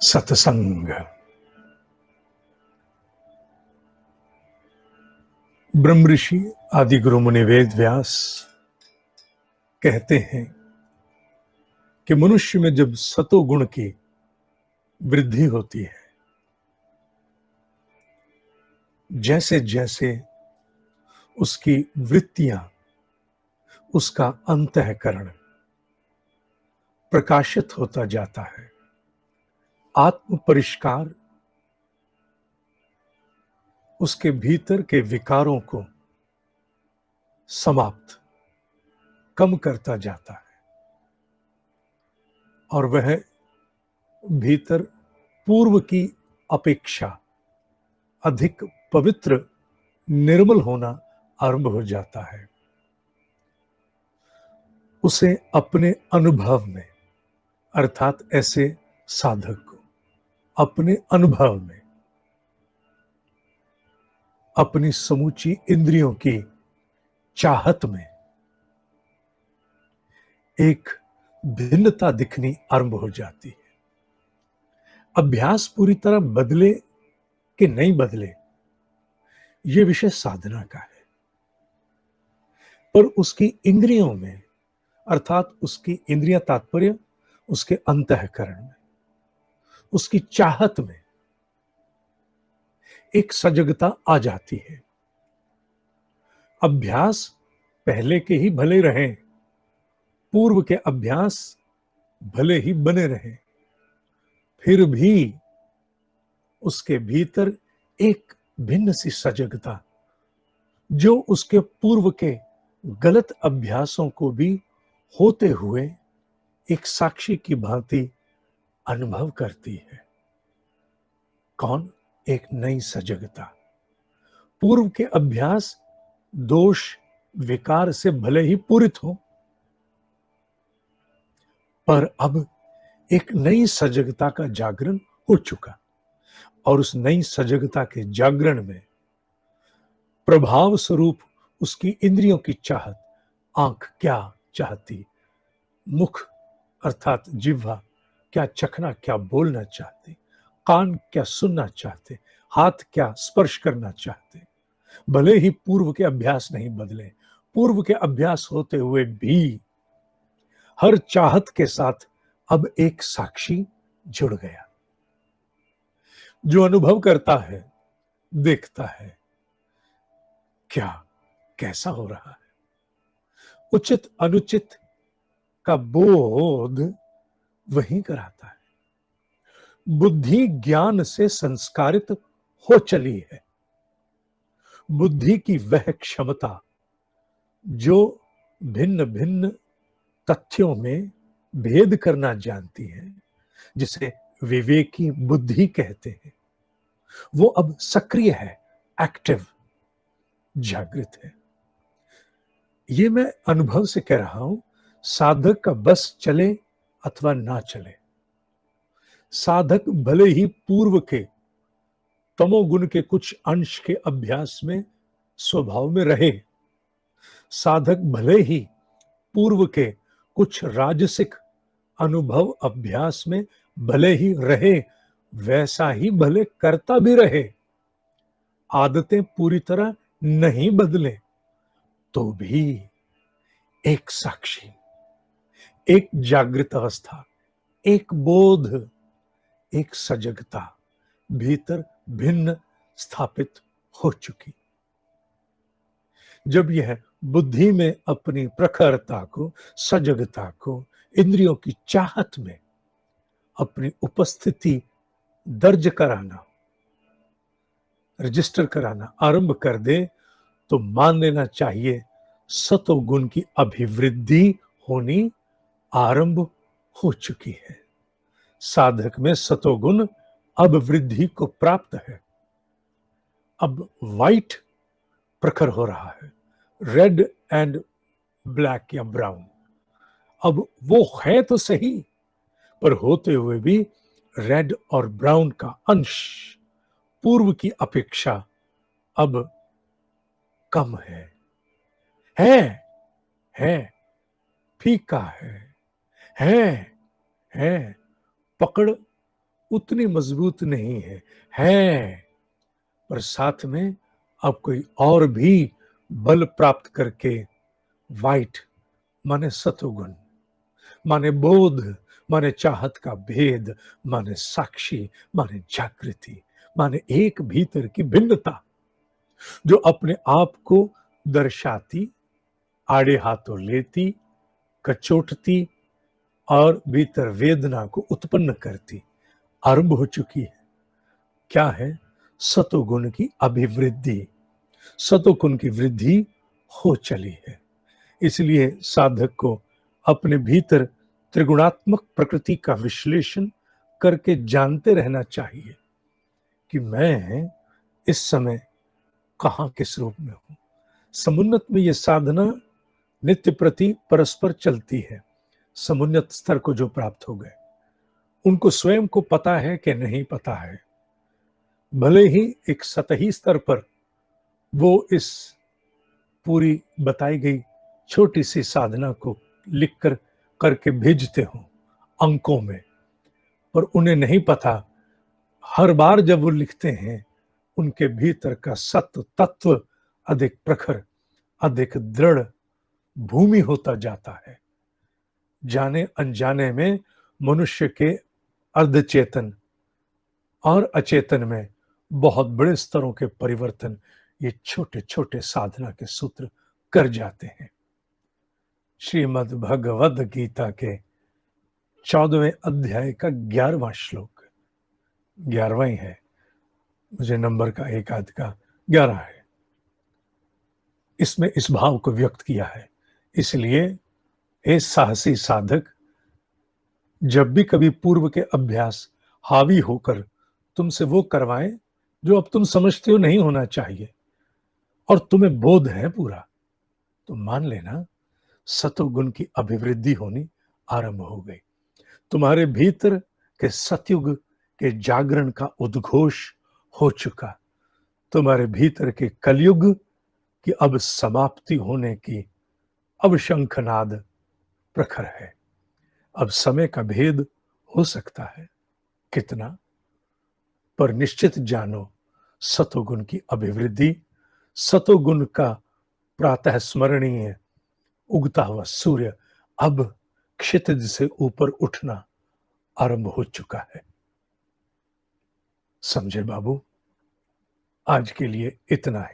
सत्संग। ब्रह्म ऋषि आदि गुरु मुनि वेद व्यास कहते हैं कि मनुष्य में जब सतोगुण की वृद्धि होती है, जैसे जैसे उसकी वृत्तियां, उसका अंतःकरण प्रकाशित होता जाता है, आत्म परिष्कार उसके भीतर के विकारों को समाप्त कम करता जाता है और वह भीतर पूर्व की अपेक्षा अधिक पवित्र निर्मल होना आरंभ हो जाता है। उसे अपने अनुभव में, अर्थात ऐसे साधक को अपने अनुभव में अपनी समूची इंद्रियों की चाहत में एक भिन्नता दिखनी आरंभ हो जाती है। अभ्यास पूरी तरह बदले कि नहीं बदले, यह विषय साधना का है, पर उसकी इंद्रियों में, अर्थात उसकी इंद्रियां तात्पर्य उसके अंतःकरण में, उसकी चाहत में एक सजगता आ जाती है। अभ्यास पहले के ही भले रहें, पूर्व के अभ्यास भले ही बने रहें, फिर भी उसके भीतर एक भिन्न सी सजगता, जो उसके पूर्व के गलत अभ्यासों को भी होते हुए एक साक्षी की भांति अनुभव करती है। कौन? एक नई सजगता। पूर्व के अभ्यास दोष विकार से भले ही पूरित हो, पर अब एक नई सजगता का जागरण हो चुका और उस नई सजगता के जागरण में प्रभाव स्वरूप उसकी इंद्रियों की चाहत, आंख क्या चाहती, मुख अर्थात जिह्वा क्या चखना, क्या बोलना चाहते, कान क्या सुनना चाहते, हाथ क्या स्पर्श करना चाहते, भले ही पूर्व के अभ्यास नहीं बदले, पूर्व के अभ्यास होते हुए भी हर चाहत के साथ अब एक साक्षी जुड़ गया, जो अनुभव करता है, देखता है क्या कैसा हो रहा है। उचित अनुचित का बोध वही कराता है। बुद्धि ज्ञान से संस्कारित हो चली है। बुद्धि की वह क्षमता जो भिन्न भिन्न तथ्यों में भेद करना जानती है, जिसे विवेकी बुद्धि कहते हैं, वो अब सक्रिय है, एक्टिव, जागृत है। ये मैं अनुभव से कह रहा हूं। साधक का बस चले अथवा ना चले, साधक भले ही पूर्व के तमोगुण के कुछ अंश के अभ्यास में स्वभाव में रहे, साधक भले ही पूर्व के कुछ राजसिक अनुभव अभ्यास में भले ही रहे, वैसा ही भले करता भी रहे, आदतें पूरी तरह नहीं बदले, तो भी एक साक्षी, एक जागृत अवस्था, एक बोध, एक सजगता भीतर भिन्न स्थापित हो चुकी। जब यह बुद्धि में अपनी प्रखरता को, सजगता को, इंद्रियों की चाहत में अपनी उपस्थिति दर्ज कराना, रजिस्टर कराना आरंभ कर दे, तो मान लेना चाहिए सतोगुण की अभिवृद्धि होनी आरंभ हो चुकी है। साधक में सतोगुण अब वृद्धि को प्राप्त है। अब व्हाइट प्रखर हो रहा है, रेड एंड ब्लैक या ब्राउन। अब वो है तो सही, पर होते हुए भी रेड और ब्राउन का अंश पूर्व की अपेक्षा अब कम है, है, फीका है, है, पकड़ उतनी मजबूत नहीं है, पर साथ में अब कोई और भी बल प्राप्त करके वाइट माने सतोगुण, माने बोध, माने चाहत का भेद, माने साक्षी, माने जागृति, माने एक भीतर की भिन्नता जो अपने आप को दर्शाती, आड़े हाथों लेती, कचोटती और भीतर वेदना को उत्पन्न करती आरंभ हो चुकी है। क्या है? सतोगुण की अभिवृद्धि, सतोगुण की वृद्धि हो चली है। इसलिए साधक को अपने भीतर त्रिगुणात्मक प्रकृति का विश्लेषण करके जानते रहना चाहिए कि मैं इस समय कहां किस रूप में हूं। समुन्नत में यह साधना नित्य प्रति परस्पर चलती है। समुन्नत स्तर को जो प्राप्त हो गए उनको स्वयं को पता है कि नहीं पता है, भले ही एक सतही स्तर पर वो इस पूरी बताई गई छोटी सी साधना को लिखकर करके भेजते हो अंकों में, पर उन्हें नहीं पता हर बार जब वो लिखते हैं उनके भीतर का सत्य तत्व अधिक प्रखर, अधिक दृढ़ भूमि होता जाता है। जाने अनजाने में मनुष्य के अर्धचेतन और अचेतन में बहुत बड़े स्तरों के परिवर्तन ये छोटे छोटे साधना के सूत्र कर जाते हैं। श्रीमद् भगवद गीता के 14वें अध्याय का 11वां श्लोक, 11वां ही है, मुझे नंबर का एक आध का 11 है, इसमें इस भाव को व्यक्त किया है। इसलिए हे साहसी साधक, जब भी कभी पूर्व के अभ्यास हावी होकर तुमसे वो करवाएं जो अब तुम समझते हो नहीं होना चाहिए और तुम्हें बोध है पूरा, तो मान लेना सतोगुण की अभिवृद्धि होनी आरंभ हो गई। तुम्हारे भीतर के सतयुग के जागरण का उद्घोष हो चुका। तुम्हारे भीतर के कलयुग की अब समाप्ति होने की अब शंखनाद प्रखर है। अब समय का भेद हो सकता है कितना, पर निश्चित जानो सतोगुण की अभिवृद्धि, सतोगुण का प्रातः स्मरणीय उगता हुआ सूर्य अब क्षितिज से ऊपर उठना आरंभ हो चुका है। समझे बाबू? आज के लिए इतना ही।